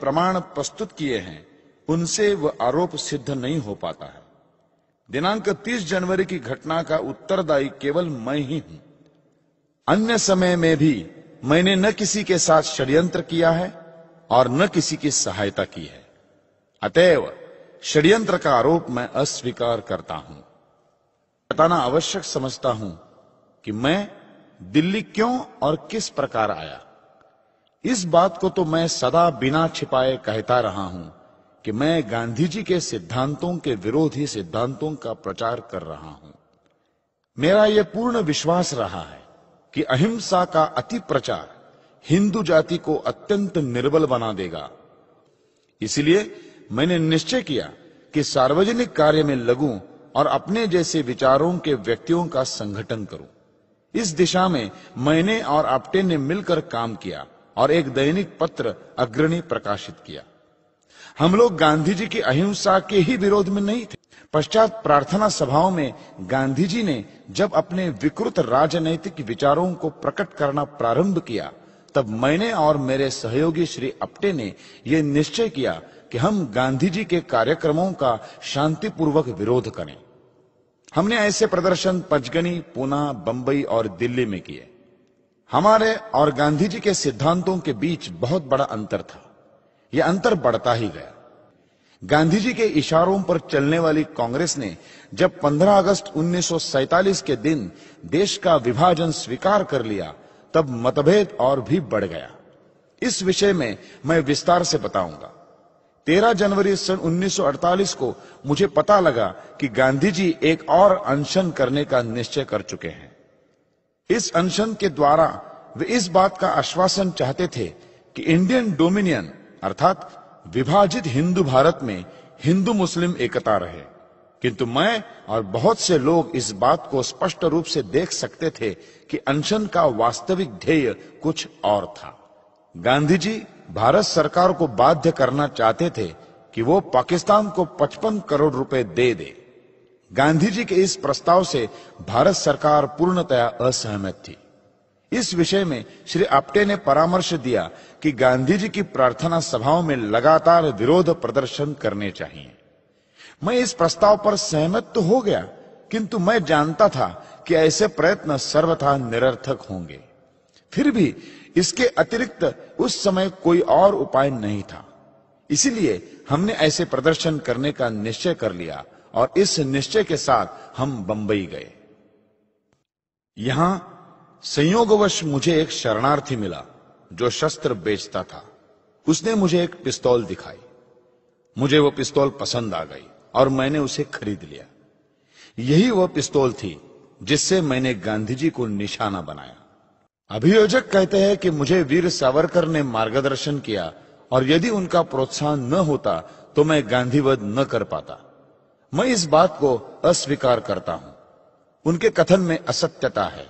प्रमाण प्रस्तुत किए हैं उनसे वह आरोप सिद्ध नहीं हो पाता है। दिनांक 30 जनवरी की घटना का उत्तरदायी केवल मैं ही हूं। अन्य समय में भी मैंने न किसी के साथ षड्यंत्र किया है और न किसी की सहायता की है। अतएव षड्यंत्र का आरोप मैं अस्वीकार करता हूं। बताना आवश्यक समझता हूं कि मैं दिल्ली क्यों और किस प्रकार आया। इस बात को तो मैं सदा बिना छिपाए कहता रहा हूं कि मैं गांधी जी के सिद्धांतों के विरोधी सिद्धांतों का प्रचार कर रहा हूं। मेरा यह पूर्ण विश्वास रहा है कि अहिंसा का अति प्रचार हिंदू जाति को अत्यंत निर्बल बना देगा। इसलिए मैंने निश्चय किया कि सार्वजनिक कार्य में लगूं और अपने जैसे विचारों के व्यक्तियों का संगठन करूं। इस दिशा में मैंने और आप्टे ने मिलकर काम किया और एक दैनिक पत्र अग्रणी प्रकाशित किया। हम लोग गांधी जी की अहिंसा के ही विरोध में नहीं थे। पश्चात प्रार्थना सभाओं में गांधी जी ने जब अपने विकृत राजनैतिक विचारों को प्रकट करना प्रारंभ किया, तब मैंने और मेरे सहयोगी श्री आप्टे ने यह निश्चय किया कि हम गांधी जी के कार्यक्रमों का शांतिपूर्वक विरोध करें। हमने ऐसे प्रदर्शन पंचगनी, पूना, बंबई और दिल्ली में किए। हमारे और गांधी जी के सिद्धांतों के बीच बहुत बड़ा अंतर था। यह अंतर बढ़ता ही गया। गांधी जी के इशारों पर चलने वाली कांग्रेस ने जब 15 अगस्त 1947 के दिन देश का विभाजन स्वीकार कर लिया, तब मतभेद और भी बढ़ गया। इस विषय में मैं विस्तार से बताऊंगा। 13 जनवरी सन 1948 को मुझे पता लगा कि गांधी जी एक और अनशन करने का निश्चय कर चुके हैं। इस अनशन के द्वारा वे इस बात का आश्वासन चाहते थे कि इंडियन डोमिनियन अर्थात विभाजित हिंदू भारत में हिंदू मुस्लिम एकता रहे। किंतु मैं और बहुत से लोग इस बात को स्पष्ट रूप से देख सकते थे कि अनशन का वास्तविक ध्येय कुछ और था। गांधी जी भारत सरकार को बाध्य करना चाहते थे कि वो पाकिस्तान को 55 करोड़ रुपए दे दे। गांधी जी के इस प्रस्ताव से भारत सरकार पूर्णतया असहमत थी। इस विषय में श्री आप्टे ने परामर्श दिया कि गांधी जी की प्रार्थना सभाओं में लगातार विरोध प्रदर्शन करने चाहिए। मैं इस प्रस्ताव पर सहमत तो हो गया, किंतु मैं जानता था कि ऐसे प्रयत्न सर्वथा निरर्थक होंगे। फिर भी इसके अतिरिक्त उस समय कोई और उपाय नहीं था। इसीलिए हमने ऐसे प्रदर्शन करने का निश्चय कर लिया और इस निश्चय के साथ हम बंबई गए। यहां संयोगवश मुझे एक शरणार्थी मिला जो शस्त्र बेचता था। उसने मुझे एक पिस्तौल दिखाई। मुझे वो पिस्तौल पसंद आ गई और मैंने उसे खरीद लिया। यही वह पिस्तौल थी जिससे मैंने गांधी जी को निशाना बनाया। अभियोजक कहते हैं कि मुझे वीर सावरकर ने मार्गदर्शन किया और यदि उनका प्रोत्साहन न होता तो मैं गांधीवध न कर पाता। मैं इस बात को अस्वीकार करता हूं। उनके कथन में असत्यता है।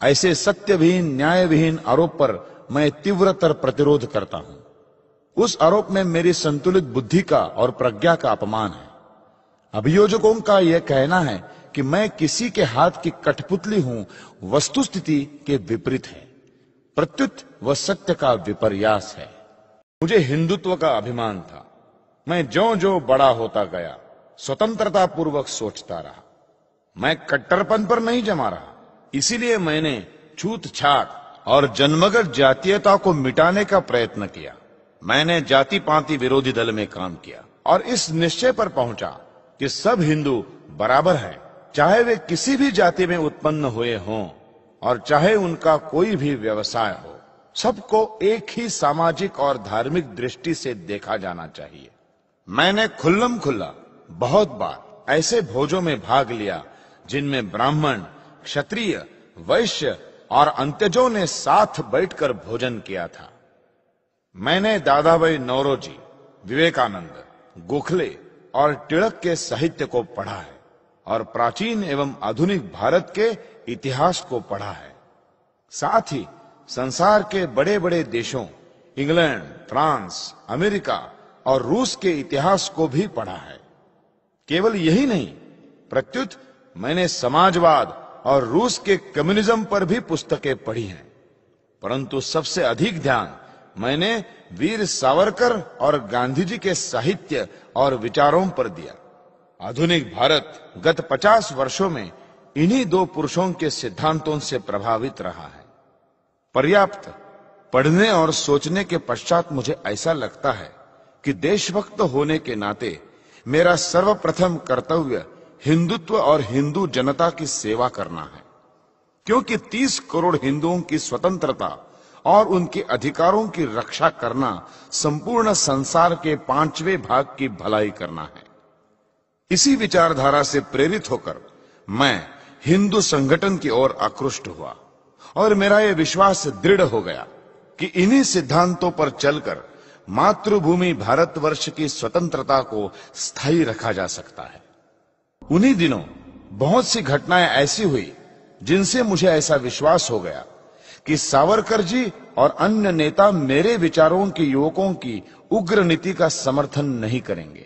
ऐसे सत्यविहीन, न्यायविहीन आरोप पर मैं तीव्रतर प्रतिरोध करता हूं। उस आरोप में मेरी संतुलित बुद्धि का और प्रज्ञा का अपमान है। अभियोजकों का यह कहना है कि मैं किसी के हाथ की कठपुतली हूं, वस्तुस्थिति के विपरीत है। प्रत्युत वह सत्य का विपर्यास है। मुझे हिंदुत्व का अभिमान था। मैं ज्यों-ज्यों बड़ा होता गया स्वतंत्रता पूर्वक सोचता रहा। मैं कट्टरपन पर नहीं जमा रहा। इसीलिए मैंने छूत छात और जन्मगत जातीयता को मिटाने का प्रयत्न किया। मैंने जाति पाति विरोधी दल में काम किया और इस निश्चय पर पहुंचा कि सब हिंदू बराबर हैं, चाहे वे किसी भी जाति में उत्पन्न हुए हों और चाहे उनका कोई भी व्यवसाय हो। सबको एक ही सामाजिक और धार्मिक दृष्टि से देखा जाना चाहिए। मैंने खुल्लम खुल्ला बहुत बार ऐसे भोजों में भाग लिया जिनमें ब्राह्मण, क्षत्रिय, वैश्य और अंत्यजों ने साथ बैठकर भोजन किया था। मैंने दादा भाई नौरोजी, विवेकानंद, गोखले और टिळक के साहित्य को पढ़ा है और प्राचीन एवं आधुनिक भारत के इतिहास को पढ़ा है। साथ ही संसार के बड़े बड़े देशों इंग्लैंड, फ्रांस, अमेरिका और रूस के इतिहास को भी पढ़ा है। केवल यही नहीं, प्रत्युत मैंने समाजवाद और रूस के कम्युनिज्म पर भी पुस्तकें पढ़ी हैं। परंतु सबसे अधिक ध्यान मैंने वीर सावरकर और गांधी जी के साहित्य और विचारों पर दिया। आधुनिक भारत गत 50 वर्षों में इन्हीं दो पुरुषों के सिद्धांतों से प्रभावित रहा है। पर्याप्त पढ़ने और सोचने के पश्चात मुझे ऐसा लगता है कि देशभक्त होने के नाते मेरा सर्वप्रथम कर्तव्य हिंदुत्व और हिंदू जनता की सेवा करना है, क्योंकि 30 करोड़ हिंदुओं की स्वतंत्रता और उनके अधिकारों की रक्षा करना संपूर्ण संसार के 5वें भाग की भलाई करना है। इसी विचारधारा से प्रेरित होकर मैं हिंदू संगठन की ओर आकृष्ट हुआ और मेरा यह विश्वास दृढ़ हो गया कि इन्हीं सिद्धांतों पर चलकर मातृभूमि भारतवर्ष की स्वतंत्रता को स्थायी रखा जा सकता है। उन्हीं दिनों बहुत सी घटनाएं ऐसी हुई जिनसे मुझे ऐसा विश्वास हो गया कि सावरकर जी और अन्य नेता मेरे विचारों के युवकों की उग्र नीति का समर्थन नहीं करेंगे।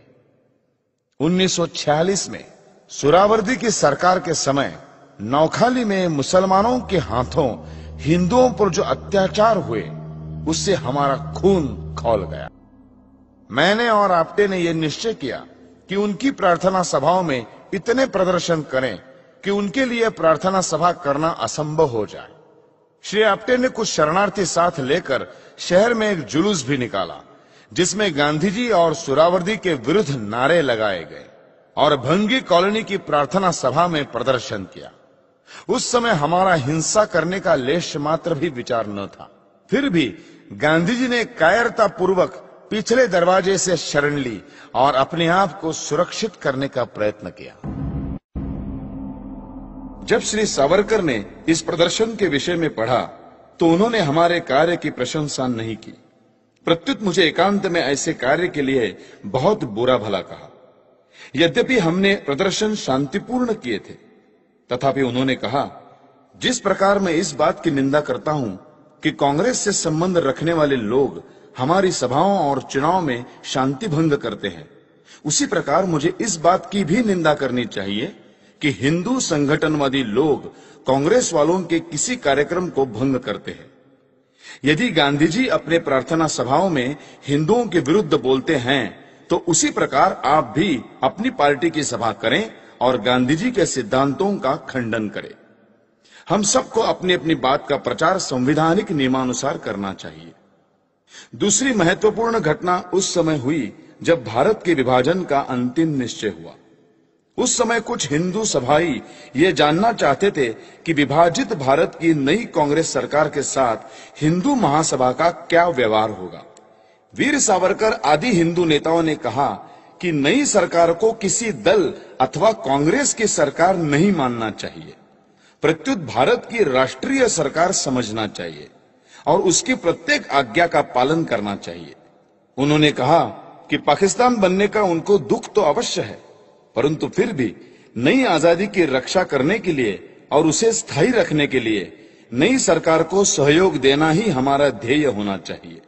1946 में सुहरावर्दी की सरकार के समय नौखाली में मुसलमानों के हाथों हिंदुओं पर जो अत्याचार हुए उससे हमारा खून खौल गया। मैंने और आप्टे ने यह निश्चय किया कि उनकी प्रार्थना सभाओं में इतने प्रदर्शन करें कि उनके लिए प्रार्थना सभा करना असंभव हो जाए। श्री आप्टे ने कुछ शरणार्थी साथ लेकर शहर में एक जुलूस भी निकाला जिसमें गांधी जी और सुहरावर्दी के विरुद्ध नारे लगाए गए और भंगी कॉलोनी की प्रार्थना सभा में प्रदर्शन किया। उस समय हमारा हिंसा करने का लेश मात्र भी विचार न था। फिर भी गांधी जी ने कायरता पूर्वक पिछले दरवाजे से शरण ली और अपने आप को सुरक्षित करने का प्रयत्न किया। जब श्री सावरकर ने इस प्रदर्शन के विषय में पढ़ा तो उन्होंने हमारे कार्य की प्रशंसा नहीं की। प्रत्युत मुझे एकांत में ऐसे कार्य के लिए बहुत बुरा भला कहा। यद्यपि हमने प्रदर्शन शांतिपूर्ण किए थे, तथापि उन्होंने कहा, जिस प्रकार मैं इस बात की निंदा करता हूं कि कांग्रेस से संबंध रखने वाले लोग हमारी सभाओं और चुनाव में शांति भंग करते हैं, उसी प्रकार मुझे इस बात की भी निंदा करनी चाहिए कि हिंदू संगठनवादी लोग कांग्रेस वालों के किसी कार्यक्रम को भंग करते हैं। यदि गांधी जी अपने प्रार्थना सभाओं में हिंदुओं के विरुद्ध बोलते हैं तो उसी प्रकार आप भी अपनी पार्टी की सभा करें और गांधी जी के सिद्धांतों का खंडन करें। हम सबको अपनी अपनी बात का प्रचार संवैधानिक नियमानुसार करना चाहिए। दूसरी महत्वपूर्ण घटना उस समय हुई जब भारत के विभाजन का अंतिम निश्चय हुआ। उस समय कुछ हिंदू सभाई ये जानना चाहते थे कि विभाजित भारत की नई कांग्रेस सरकार के साथ हिंदू महासभा का क्या व्यवहार होगा। वीर सावरकर आदि हिंदू नेताओं ने कहा कि नई सरकार को किसी दल अथवा कांग्रेस की सरकार नहीं मानना चाहिए, प्रत्युत भारत की राष्ट्रीय सरकार समझना चाहिए और उसकी प्रत्येक आज्ञा का पालन करना चाहिए। उन्होंने कहा कि पाकिस्तान बनने का उनको दुख तो अवश्य है, परंतु फिर भी नई आजादी की रक्षा करने के लिए और उसे स्थायी रखने के लिए नई सरकार को सहयोग देना ही हमारा ध्येय होना चाहिए।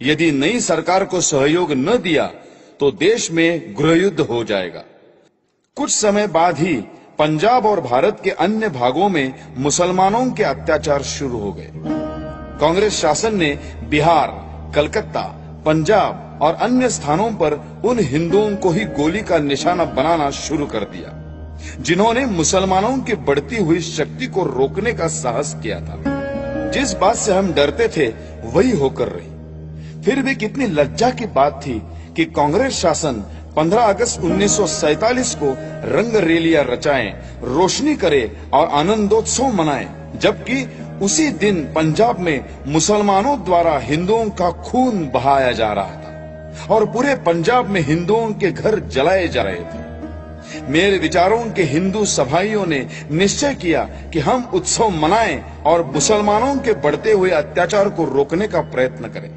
यदि नई सरकार को सहयोग न दिया तो देश में गृहयुद्ध हो जाएगा। कुछ समय बाद ही पंजाब और भारत के अन्य भागों में मुसलमानों के अत्याचार शुरू हो गए। कांग्रेस शासन ने बिहार, कलकत्ता, पंजाब और अन्य स्थानों पर उन हिंदुओं को ही गोली का निशाना बनाना शुरू कर दिया जिन्होंने मुसलमानों की बढ़ती हुई शक्ति को रोकने का साहस किया था। जिस बात से हम डरते थे वही होकर रही। फिर भी कितनी लज्जा की बात थी कि कांग्रेस शासन 15 अगस्त 1947 को रंग रैलियां रचाए, रोशनी करे और आनंदोत्सव मनाए, जबकि उसी दिन पंजाब में मुसलमानों द्वारा हिंदुओं का खून बहाया जा रहा था और पूरे पंजाब में हिंदुओं के घर जलाए जा रहे थे। मेरे विचारों के हिंदू सभाइयों ने निश्चय किया कि हम उत्सव मनाएं और मुसलमानों के बढ़ते हुए अत्याचार को रोकने का प्रयत्न करें।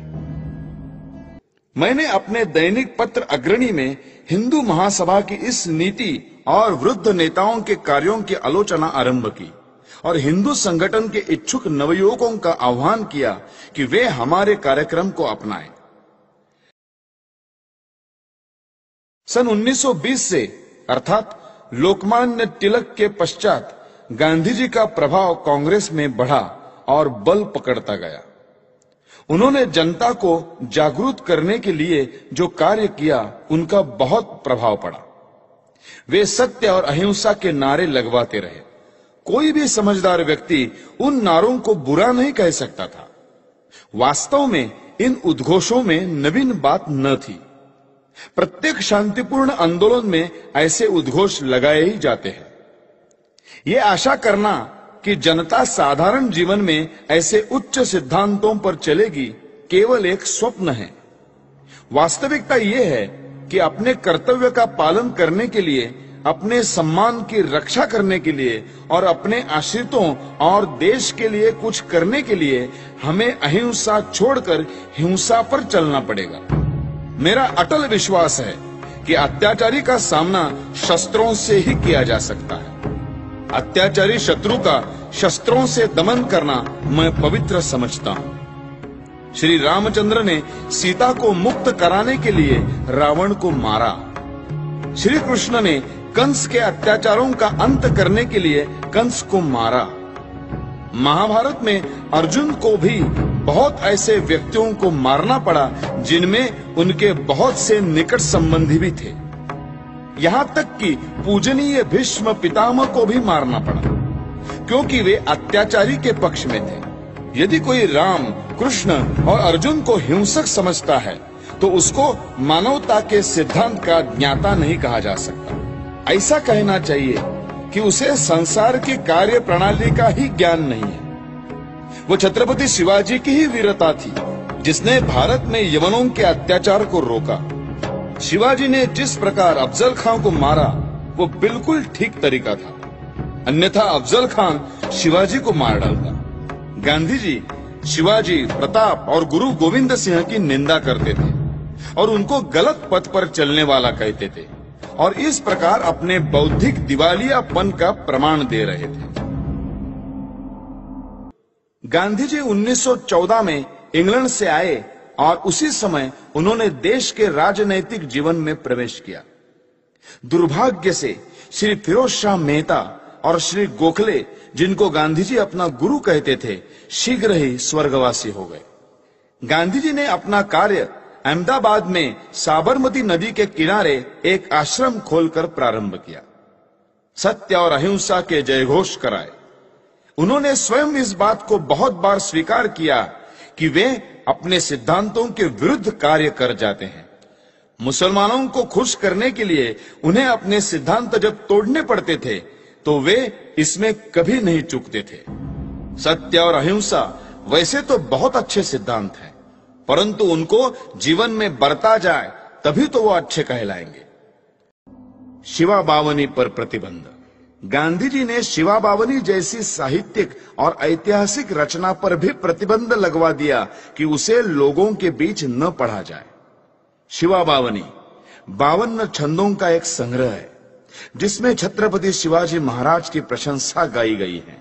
मैंने अपने दैनिक पत्र अग्रणी में हिंदू महासभा की इस नीति और वृद्ध नेताओं के कार्यों की आलोचना आरंभ की और हिंदू संगठन के इच्छुक नवयुवकों का आह्वान किया कि वे हमारे कार्यक्रम को अपनाएं। सन 1920 से अर्थात लोकमान्य तिलक के पश्चात गांधी जी का प्रभाव कांग्रेस में बढ़ा और बल पकड़ता गया। उन्होंने जनता को जागरूक करने के लिए जो कार्य किया उनका बहुत प्रभाव पड़ा। वे सत्य और अहिंसा के नारे लगवाते रहे। कोई भी समझदार व्यक्ति उन नारों को बुरा नहीं कह सकता था। वास्तव में इन उद्घोषों में नवीन बात न थी। प्रत्येक शांतिपूर्ण आंदोलन में ऐसे उद्घोष लगाए ही जाते हैं। ये आशा करना कि जनता साधारण जीवन में ऐसे उच्च सिद्धांतों पर चलेगी केवल एक स्वप्न है। वास्तविकता यह है कि अपने कर्तव्य का पालन करने के लिए, अपने सम्मान की रक्षा करने के लिए और अपने आश्रितों और देश के लिए कुछ करने के लिए हमें अहिंसा छोड़कर हिंसा पर चलना पड़ेगा। मेरा अटल विश्वास है कि अत्याचारी का सामना शस्त्रों से ही किया जा सकता है। अत्याचारी शत्रु का शस्त्रों से दमन करना मैं पवित्र समझता हूं। श्री रामचंद्र ने सीता को मुक्त कराने के लिए रावण को मारा। श्री कृष्ण ने कंस के अत्याचारों का अंत करने के लिए कंस को मारा। महाभारत में अर्जुन को भी बहुत ऐसे व्यक्तियों को मारना पड़ा जिनमें उनके बहुत से निकट संबंधी भी थे। यहां तक कि पूजनीय भीष्म पितामह को भी मारना पड़ा, क्योंकि वे अत्याचारी के पक्ष में थे। यदि कोई राम, कृष्ण और अर्जुन को हिंसक समझता है तो उसको मानवता के सिद्धांत का ज्ञाता नहीं कहा जा सकता। ऐसा कहना चाहिए कि उसे संसार की कार्य प्रणाली का ही ज्ञान नहीं है। वो छत्रपति शिवाजी की ही वीरता थी जिसने भारत में यवनों के अत्याचार को रोका। शिवाजी ने जिस प्रकार अफजल खान को मारा वो बिल्कुल ठीक तरीका था, अन्यथा अफजल खान शिवाजी को मार डालता। गांधी जी शिवाजी, प्रताप और गुरु गोविंद सिंह की निंदा करते थे और उनको गलत पथ पर चलने वाला कहते थे और इस प्रकार अपने बौद्धिक दिवालियापन का प्रमाण दे रहे थे। गांधी जी 1914 में इंग्लैंड से आए और उसी समय उन्होंने देश के राजनैतिक जीवन में प्रवेश किया। दुर्भाग्य से श्री फिरोज शाह मेहता और श्री गोखले, जिनको गांधी जी अपना गुरु कहते थे, शीघ्र ही स्वर्गवासी हो गए। गांधी जी ने अपना कार्य अहमदाबाद में साबरमती नदी के किनारे एक आश्रम खोलकर प्रारंभ किया। सत्य और अहिंसा के जयघोष कराए। उन्होंने स्वयं इस बात को बहुत बार स्वीकार किया कि वे अपने सिद्धांतों के विरुद्ध कार्य कर जाते हैं। मुसलमानों को खुश करने के लिए उन्हें अपने सिद्धांत जब तोड़ने पड़ते थे तो वे इसमें कभी नहीं चूकते थे। सत्य और अहिंसा वैसे तो बहुत अच्छे सिद्धांत हैं, परंतु उनको जीवन में बरता जाए तभी तो वो अच्छे कहलाएंगे। शिवा बावनी पर प्रतिबंध। गांधी जी ने शिवा बावनी जैसी साहित्यिक और ऐतिहासिक रचना पर भी प्रतिबंध लगवा दिया कि उसे लोगों के बीच न पढ़ा जाए। शिवा बावनी 52 छंदों का एक संग्रह है जिसमें छत्रपति शिवाजी महाराज की प्रशंसा गाई गई है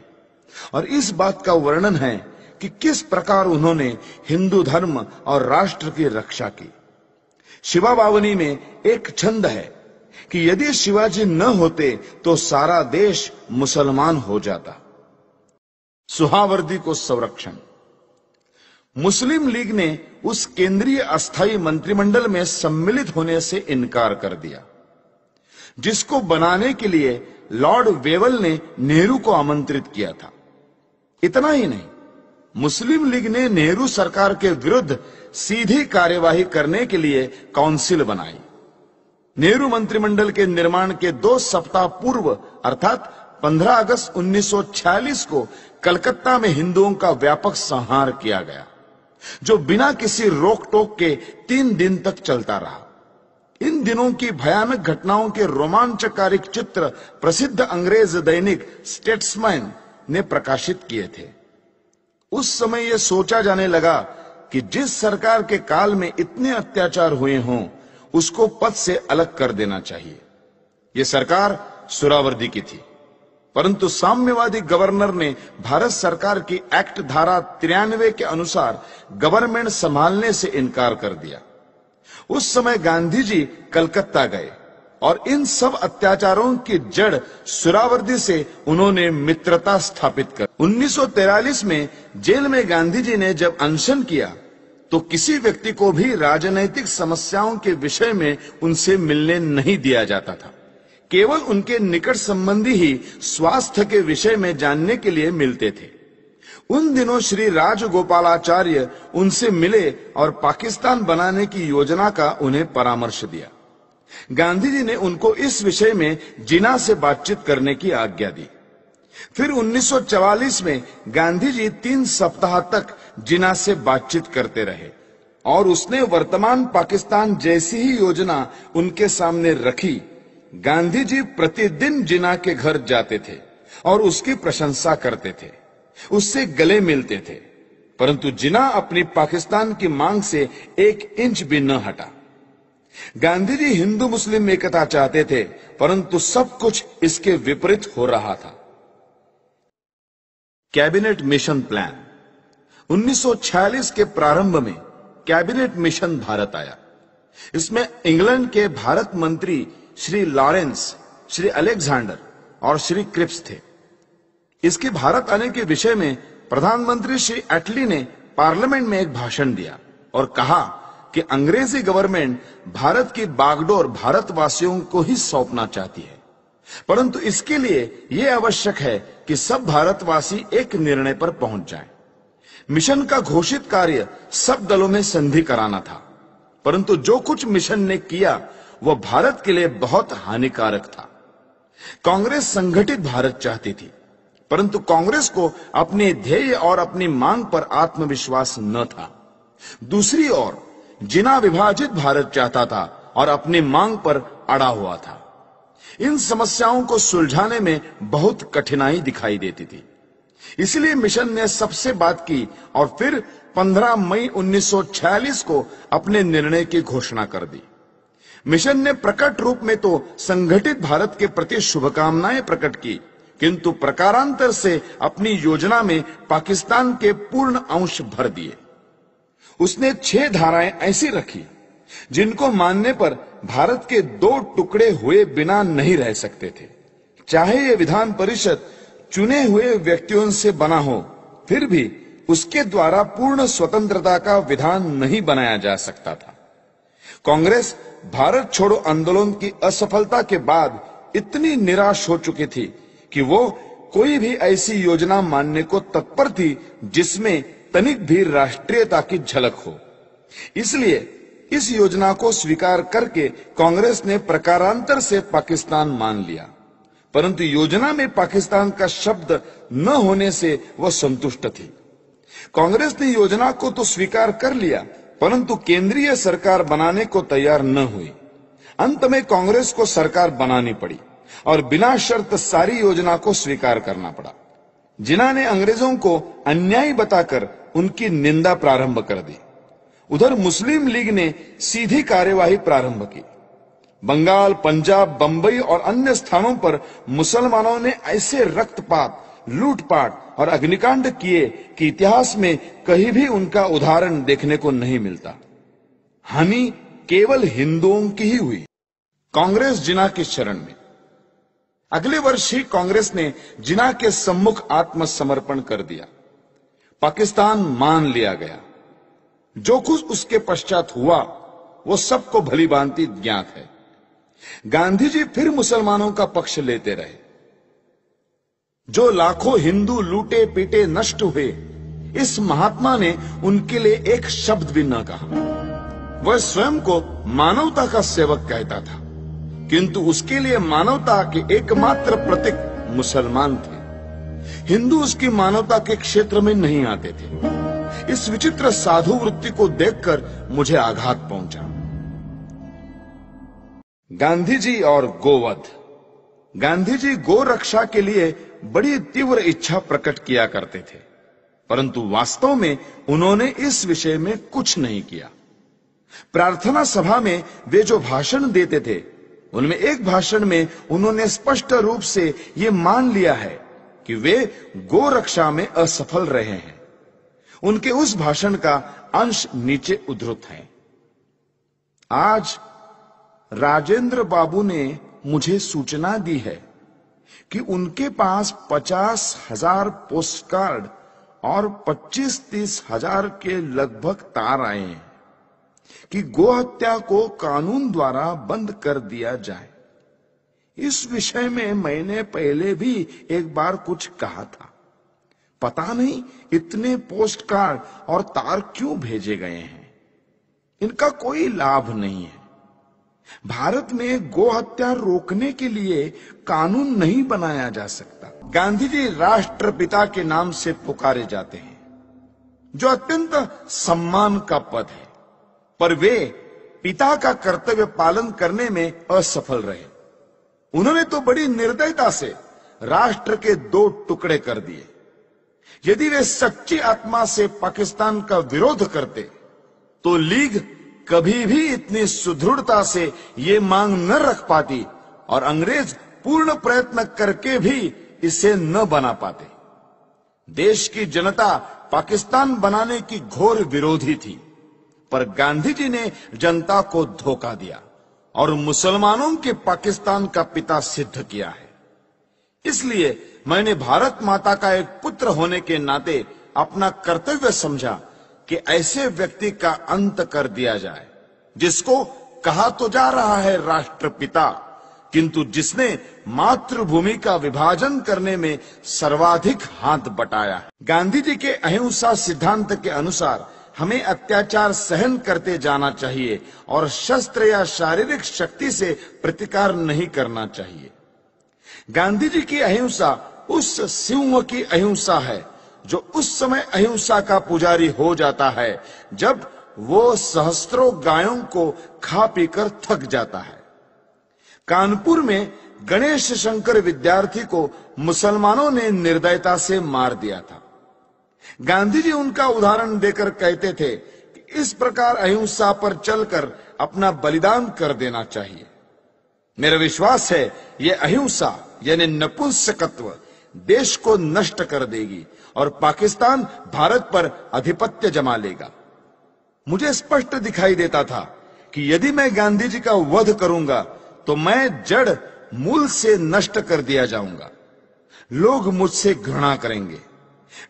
और इस बात का वर्णन है कि किस प्रकार उन्होंने हिंदू धर्म और राष्ट्र की रक्षा की। शिवा बावनी में एक छंद है कि यदि शिवाजी न होते तो सारा देश मुसलमान हो जाता। सुहावर्दी को संरक्षण। मुस्लिम लीग ने उस केंद्रीय अस्थायी मंत्रिमंडल में सम्मिलित होने से इनकार कर दिया जिसको बनाने के लिए लॉर्ड वेवल ने नेहरू को आमंत्रित किया था। इतना ही नहीं, मुस्लिम लीग ने नेहरू सरकार के विरुद्ध सीधी कार्यवाही करने के लिए काउंसिल बनाई। नेहरू मंत्रिमंडल के निर्माण के 2 सप्ताह पूर्व अर्थात 15 अगस्त 1946 को कलकत्ता में हिंदुओं का व्यापक संहार किया गया जो बिना किसी रोक टोक के 3 दिन तक चलता रहा। इन दिनों की भयानक घटनाओं के रोमांचकारी चित्र प्रसिद्ध अंग्रेज दैनिक स्टेट्समैन ने प्रकाशित किए थे। उस समय यह सोचा जाने लगा कि जिस सरकार के काल में इतने अत्याचार हुए हों उसको पद से अलग कर देना चाहिए। यह सरकार सुहरावर्दी की थी, परंतु साम्यवादी गवर्नर ने भारत सरकार की एक्ट धारा 93 के अनुसार गवर्नमेंट संभालने से इनकार कर दिया। उस समय गांधी जी कलकत्ता गए और इन सब अत्याचारों की जड़ सुहरावर्दी से उन्होंने मित्रता स्थापित कर 1943 में जेल में गांधी जी ने जब अनशन किया तो किसी व्यक्ति को भी राजनैतिक समस्याओं के विषय में उनसे मिलने नहीं दिया जाता था। केवल उनके निकट संबंधी ही स्वास्थ्य के विषय में जानने के लिए मिलते थे। उन दिनों श्री राजगोपालाचार्य उनसे मिले और पाकिस्तान बनाने की योजना का उन्हें परामर्श दिया। गांधी जी ने उनको इस विषय में जिन्ना से बातचीत करने की आज्ञा दी। फिर 1944 में गांधी जी 3 सप्ताह तक जिन्ना से बातचीत करते रहे और उसने वर्तमान पाकिस्तान जैसी ही योजना उनके सामने रखी। गांधी जी प्रतिदिन जिन्ना के घर जाते थे और उसकी प्रशंसा करते थे, उससे गले मिलते थे, परंतु जिन्ना अपनी पाकिस्तान की मांग से 1 इंच भी न हटा। गांधी जी हिंदू मुस्लिम एकता चाहते थे, परंतु सब कुछ इसके विपरीत हो रहा था। कैबिनेट मिशन प्लान 1946 के प्रारंभ में कैबिनेट मिशन भारत आया। इसमें इंग्लैंड के भारत मंत्री श्री लॉरेंस, श्री अलेक्जेंडर और श्री क्रिप्स थे। इसके भारत आने के विषय में प्रधानमंत्री श्री एटली ने पार्लियामेंट में एक भाषण दिया और कहा कि अंग्रेजी गवर्नमेंट भारत की बागडोर भारतवासियों को ही सौंपना चाहती है, परंतु इसके लिए यह आवश्यक है कि सब भारतवासी एक निर्णय पर पहुंच जाएं। मिशन का घोषित कार्य सब दलों में संधि कराना था, परंतु जो कुछ मिशन ने किया वह भारत के लिए बहुत हानिकारक था। कांग्रेस संगठित भारत चाहती थी, परंतु कांग्रेस को अपने ध्येय और अपनी मांग पर आत्मविश्वास न था। दूसरी ओर जिन्ना विभाजित भारत चाहता था और अपनी मांग पर अड़ा हुआ था। इन समस्याओं को सुलझाने में बहुत कठिनाई दिखाई देती थी। इसलिए मिशन ने सबसे बात की और फिर 15 मई 1946 को अपने निर्णय की घोषणा कर दी। मिशन ने प्रकट रूप में तो संगठित भारत के प्रति शुभकामनाएं प्रकट की, किंतु प्रकारांतर से अपनी योजना में पाकिस्तान के पूर्ण अंश भर दिए। उसने 6 धाराएं ऐसी रखी जिनको मानने पर भारत के 2 टुकड़े हुए बिना नहीं रह सकते थे। चाहे ये विधान परिषद चुने हुए व्यक्तियों से बना हो, फिर भी उसके द्वारा पूर्ण स्वतंत्रता का विधान नहीं बनाया जा सकता था। कांग्रेस भारत छोड़ो आंदोलन की असफलता के बाद इतनी निराश हो चुकी थी कि वो कोई भी ऐसी योजना मानने को तत्पर थी जिसमें तनिक भी राष्ट्रीयता की झलक हो। इसलिए इस योजना को स्वीकार करके कांग्रेस ने प्रकारांतर से पाकिस्तान मान लिया, परंतु योजना में पाकिस्तान का शब्द न होने से वह संतुष्ट थी। कांग्रेस ने योजना को तो स्वीकार कर लिया, परंतु केंद्रीय सरकार बनाने को तैयार न हुई। अंत में कांग्रेस को सरकार बनानी पड़ी और बिना शर्त सारी योजना को स्वीकार करना पड़ा। जिन्ना ने अंग्रेजों को अन्यायी बताकर उनकी निंदा प्रारंभ कर दी। उधर मुस्लिम लीग ने सीधी कार्यवाही प्रारंभ की। बंगाल, पंजाब, बंबई और अन्य स्थानों पर मुसलमानों ने ऐसे रक्तपात, लूटपाट और अग्निकांड किए कि इतिहास में कहीं भी उनका उदाहरण देखने को नहीं मिलता। हानि केवल हिंदुओं की ही हुई। कांग्रेस जिन्ना की शरण में। अगले वर्ष ही कांग्रेस ने जिन्ना के सम्मुख आत्मसमर्पण कर दिया। पाकिस्तान मान लिया गया। जो कुछ उसके पश्चात हुआ वो सबको भली भांति ज्ञात है। गांधी जी फिर मुसलमानों का पक्ष लेते रहे। जो लाखों हिंदू लूटे पीटे नष्ट हुए, इस महात्मा ने उनके लिए एक शब्द भी न कहा। वह स्वयं को मानवता का सेवक कहता था, किंतु उसके लिए मानवता के एकमात्र प्रतीक मुसलमान थे। हिंदू उसकी मानवता के क्षेत्र में नहीं आते थे। इस विचित्र साधु वृत्ति को देखकर मुझे आघात पहुंचा। गांधी जी और गोवध। गांधी जी गो रक्षा के लिए बड़ी तीव्र इच्छा प्रकट किया करते थे, परंतु वास्तव में उन्होंने इस विषय में कुछ नहीं किया। प्रार्थना सभा में वे जो भाषण देते थे, उनमें एक भाषण में उन्होंने स्पष्ट रूप से ये मान लिया है कि वे गो रक्षा में असफल रहे हैं। उनके उस भाषण का अंश नीचे उद्धृत है। आज राजेंद्र बाबू ने मुझे सूचना दी है कि उनके पास 50,000 पोस्ट कार्ड और 25-30 हजार के लगभग तार आए हैं कि गोहत्या को कानून द्वारा बंद कर दिया जाए। इस विषय में मैंने पहले भी एक बार कुछ कहा था। पता नहीं इतने पोस्ट कार्ड और तार क्यों भेजे गए हैं। इनका कोई लाभ नहीं है। भारत में गोहत्या रोकने के लिए कानून नहीं बनाया जा सकता। गांधी जी राष्ट्रपिता के नाम से पुकारे जाते हैं, जो अत्यंत सम्मान का पद है, पर वे पिता का कर्तव्य पालन करने में असफल रहे। उन्होंने तो बड़ी निर्दयता से राष्ट्र के 2 टुकड़े कर दिए। यदि वे सच्ची आत्मा से पाकिस्तान का विरोध करते तो लीग कभी भी इतनी सुदृढ़ता से ये मांग न रख पाती और अंग्रेज पूर्ण प्रयत्न करके भी इसे न बना पाते। देश की जनता पाकिस्तान बनाने की घोर विरोधी थी, पर गांधी जी ने जनता को धोखा दिया और मुसलमानों के पाकिस्तान का पिता सिद्ध किया है। इसलिए मैंने भारत माता का एक पुत्र होने के नाते अपना कर्तव्य समझा कि ऐसे व्यक्ति का अंत कर दिया जाए, जिसको कहा तो जा रहा है राष्ट्रपिता, किंतु जिसने मातृभूमि का विभाजन करने में सर्वाधिक हाथ बटाया है। गांधी जी के अहिंसा सिद्धांत के अनुसार हमें अत्याचार सहन करते जाना चाहिए और शस्त्र या शारीरिक शक्ति से प्रतिकार नहीं करना चाहिए। गांधी जी की अहिंसा उस सिंह की अहिंसा है जो उस समय अहिंसा का पुजारी हो जाता है जब वो सहस्त्रों गायों को खा पीकर थक जाता है। कानपुर में गणेश शंकर विद्यार्थी को मुसलमानों ने निर्दयता से मार दिया था। गांधी जी उनका उदाहरण देकर कहते थे कि इस प्रकार अहिंसा पर चलकर अपना बलिदान कर देना चाहिए। मेरा विश्वास है यह अहिंसा यानी नपुंसकत्व देश को नष्ट कर देगी और पाकिस्तान भारत पर आधिपत्य जमा लेगा। मुझे स्पष्ट दिखाई देता था कि यदि मैं गांधी जी का वध करूंगा तो मैं जड़ मूल से नष्ट कर दिया जाऊंगा। लोग मुझसे घृणा करेंगे।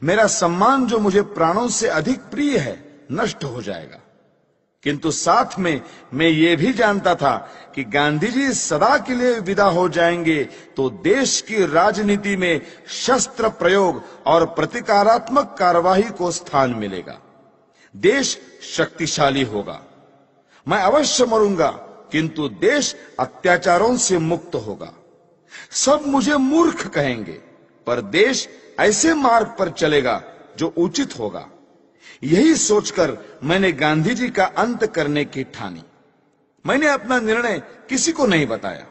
मेरा सम्मान जो मुझे प्राणों से अधिक प्रिय है नष्ट हो जाएगा। किंतु साथ में मैं ये भी जानता था कि गांधी जी सदा के लिए विदा हो जाएंगे तो देश की राजनीति में शस्त्र प्रयोग और प्रतिकारात्मक कार्यवाही को स्थान मिलेगा। देश शक्तिशाली होगा। मैं अवश्य मरूंगा, किंतु देश अत्याचारों से मुक्त होगा। सब मुझे मूर्ख कहेंगे, पर देश ऐसे मार्ग पर चलेगा जो उचित होगा। यही सोचकर मैंने गांधी जी का अंत करने की ठानी। मैंने अपना निर्णय किसी को नहीं बताया।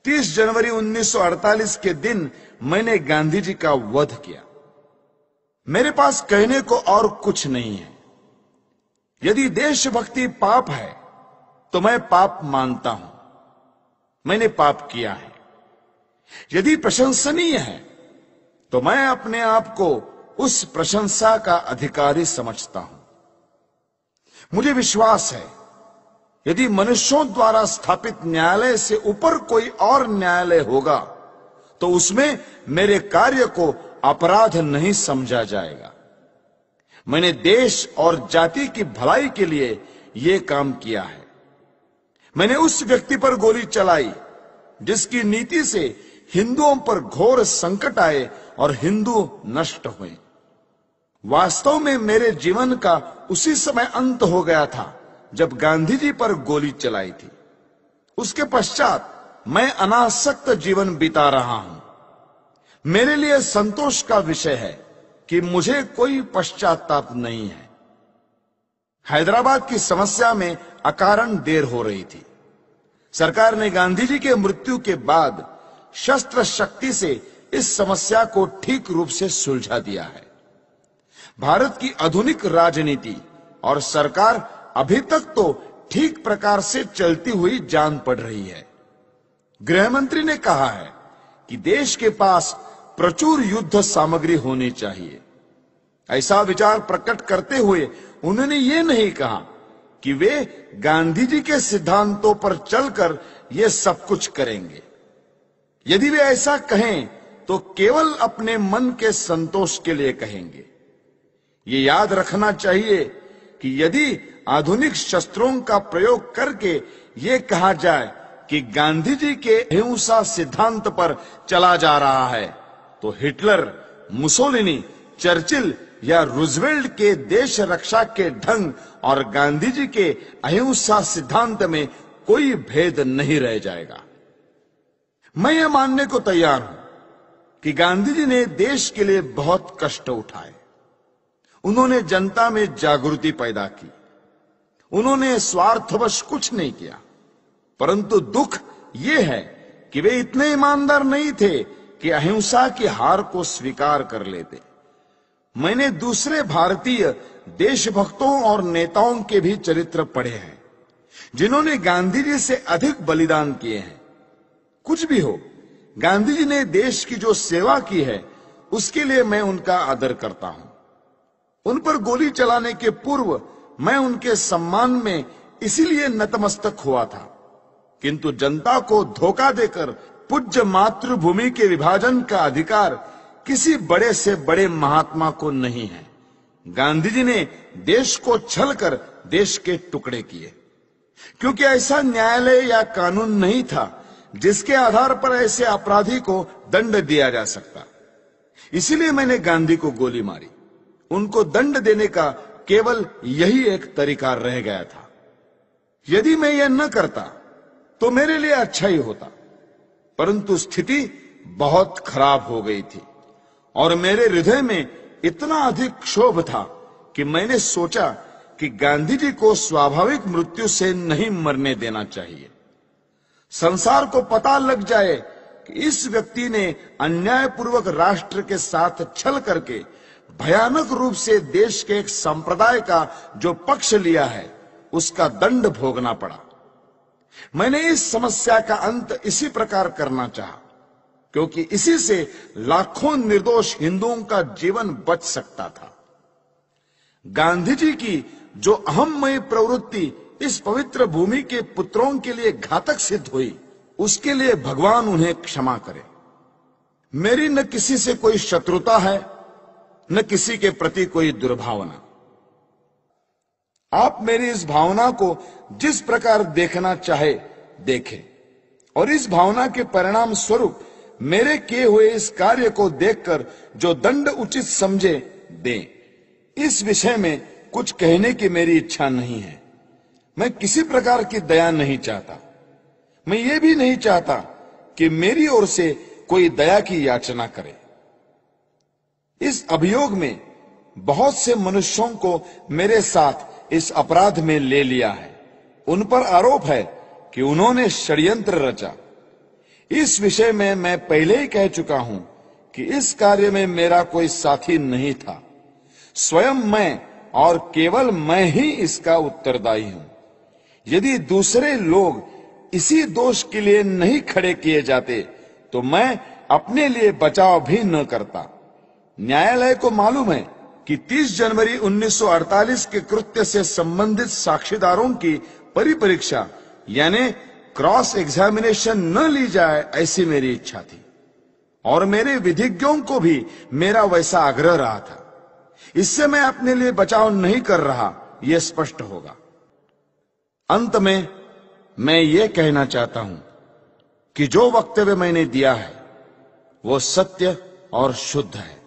30 जनवरी 1948 के दिन मैंने गांधी जी का वध किया। मेरे पास कहने को और कुछ नहीं है। यदि देशभक्ति पाप है तो मैं पाप मानता हूं। मैंने पाप किया है। यदि प्रशंसनीय है तो मैं अपने आप को उस प्रशंसा का अधिकारी समझता हूं। मुझे विश्वास है यदि मनुष्यों द्वारा स्थापित न्यायालय से ऊपर कोई और न्यायालय होगा तो उसमें मेरे कार्य को अपराध नहीं समझा जाएगा। मैंने देश और जाति की भलाई के लिए यह काम किया है। मैंने उस व्यक्ति पर गोली चलाई जिसकी नीति से हिंदुओं पर घोर संकट आए और हिंदू नष्ट हुए। वास्तव में मेरे जीवन का उसी समय अंत हो गया था जब गांधी जी पर गोली चलाई थी। उसके पश्चात मैं अनासक्त जीवन बिता रहा हूं। मेरे लिए संतोष का विषय है कि मुझे कोई पश्चाताप नहीं है। हैदराबाद की समस्या में अकारण देर हो रही थी। सरकार ने गांधी जी के मृत्यु के बाद शस्त्र शक्ति से इस समस्या को ठीक रूप से सुलझा दिया है। भारत की आधुनिक राजनीति और सरकार अभी तक तो ठीक प्रकार से चलती हुई जान पड़ रही है। गृह मंत्री ने कहा है कि देश के पास प्रचुर युद्ध सामग्री होनी चाहिए। ऐसा विचार प्रकट करते हुए उन्होंने ये नहीं कहा कि वे गांधी जी के सिद्धांतों पर चलकर ये सब कुछ करेंगे। यदि वे ऐसा कहें तो केवल अपने मन के संतोष के लिए कहेंगे। ये याद रखना चाहिए कि यदि आधुनिक शस्त्रों का प्रयोग करके ये कहा जाए कि गांधी जी के अहिंसा सिद्धांत पर चला जा रहा है, तो हिटलर, मुसोलिनी, चर्चिल या रूजवेल्ट के देश रक्षा के ढंग और गांधी जी के अहिंसा सिद्धांत में कोई भेद नहीं रह जाएगा। मैं यह मानने को तैयार हूं कि गांधी जी ने देश के लिए बहुत कष्ट उठाए। उन्होंने जनता में जागृति पैदा की। उन्होंने स्वार्थवश कुछ नहीं किया, परंतु दुख यह है कि वे इतने ईमानदार नहीं थे कि अहिंसा की हार को स्वीकार कर लेते। मैंने दूसरे भारतीय देशभक्तों और नेताओं के भी चरित्र पढ़े हैं जिन्होंने गांधी जी से अधिक बलिदान किए हैं। कुछ भी हो, गांधी जी ने देश की जो सेवा की है उसके लिए मैं उनका आदर करता हूं। उन पर गोली चलाने के पूर्व मैं उनके सम्मान में इसीलिए नतमस्तक हुआ था, किंतु जनता को धोखा देकर पूज्य मातृभूमि के विभाजन का अधिकार किसी बड़े से बड़े महात्मा को नहीं है। गांधी जी ने देश को छल कर देश के टुकड़े किए, क्योंकि ऐसा न्यायालय या कानून नहीं था जिसके आधार पर ऐसे अपराधी को दंड दिया जा सकता। इसीलिए मैंने गांधी को गोली मारी। उनको दंड देने का केवल यही एक तरीका रह गया था। यदि मैं यह न करता तो मेरे लिए अच्छा ही होता, परंतु स्थिति बहुत खराब हो गई थी और मेरे हृदय में इतना अधिक क्षोभ था कि मैंने सोचा कि गांधी जी को स्वाभाविक मृत्यु से नहीं मरने देना चाहिए। संसार को पता लग जाए कि इस व्यक्ति ने अन्यायपूर्वक राष्ट्र के साथ छल करके भयानक रूप से देश के एक संप्रदाय का जो पक्ष लिया है उसका दंड भोगना पड़ा। मैंने इस समस्या का अंत इसी प्रकार करना चाहा, क्योंकि इसी से लाखों निर्दोष हिंदुओं का जीवन बच सकता था। गांधी जी की जो अहममयी प्रवृत्ति इस पवित्र भूमि के पुत्रों के लिए घातक सिद्ध हुई, उसके लिए भगवान उन्हें क्षमा करे। मेरी न किसी से कोई शत्रुता है, न किसी के प्रति कोई दुर्भावना। आप मेरी इस भावना को जिस प्रकार देखना चाहे देखें, और इस भावना के परिणाम स्वरूप मेरे किए हुए इस कार्य को देखकर जो दंड उचित समझे दें। इस विषय में कुछ कहने की मेरी इच्छा नहीं है। मैं किसी प्रकार की दया नहीं चाहता। मैं ये भी नहीं चाहता कि मेरी ओर से कोई दया की याचना करे। इस अभियोग में बहुत से मनुष्यों को मेरे साथ इस अपराध में ले लिया है। उन पर आरोप है कि उन्होंने षड्यंत्र रचा। इस विषय में मैं पहले ही कह चुका हूं कि इस कार्य में मेरा कोई साथी नहीं था। स्वयं मैं और केवल मैं ही इसका उत्तरदायी हूं। यदि दूसरे लोग इसी दोष के लिए नहीं खड़े किए जाते तो मैं अपने लिए बचाव भी न करता। न्यायालय को मालूम है कि 30 जनवरी 1948 के कृत्य से संबंधित साक्षीदारों की परिपरीक्षा यानी क्रॉस एग्जामिनेशन न ली जाए, ऐसी मेरी इच्छा थी और मेरे विधिज्ञों को भी मेरा वैसा आग्रह रहा था। इससे मैं अपने लिए बचाव नहीं कर रहा, यह स्पष्ट होगा। अंत में मैं ये कहना चाहता हूं कि जो वक्तव्य मैंने दिया है वो सत्य और शुद्ध है।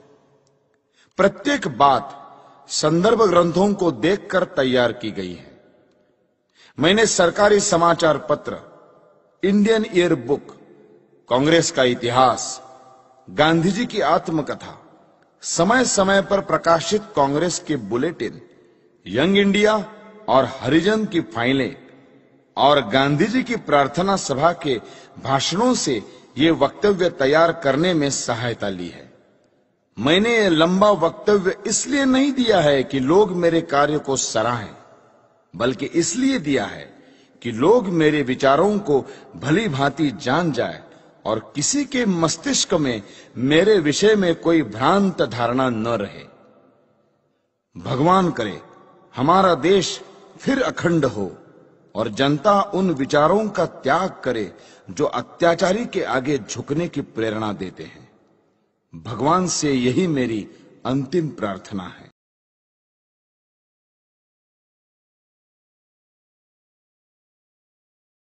प्रत्येक बात संदर्भ ग्रंथों को देखकर तैयार की गई है। मैंने सरकारी समाचार पत्र, इंडियन ईयर बुक, कांग्रेस का इतिहास, गांधी जी की आत्मकथा, समय समय पर प्रकाशित कांग्रेस के बुलेटिन, यंग इंडिया और हरिजन की फाइलें और गांधी जी की प्रार्थना सभा के भाषणों से ये वक्तव्य तैयार करने में सहायता ली है। मैंने ये लंबा वक्तव्य इसलिए नहीं दिया है कि लोग मेरे कार्य को सराहें, बल्कि इसलिए दिया है कि लोग मेरे विचारों को भली भांति जान जाए और किसी के मस्तिष्क में मेरे विषय में कोई भ्रांत धारणा न रहे। भगवान करे हमारा देश फिर अखंड हो और जनता उन विचारों का त्याग करे जो अत्याचारी के आगे झुकने की प्रेरणा देते हैं। भगवान से यही मेरी अंतिम प्रार्थना है।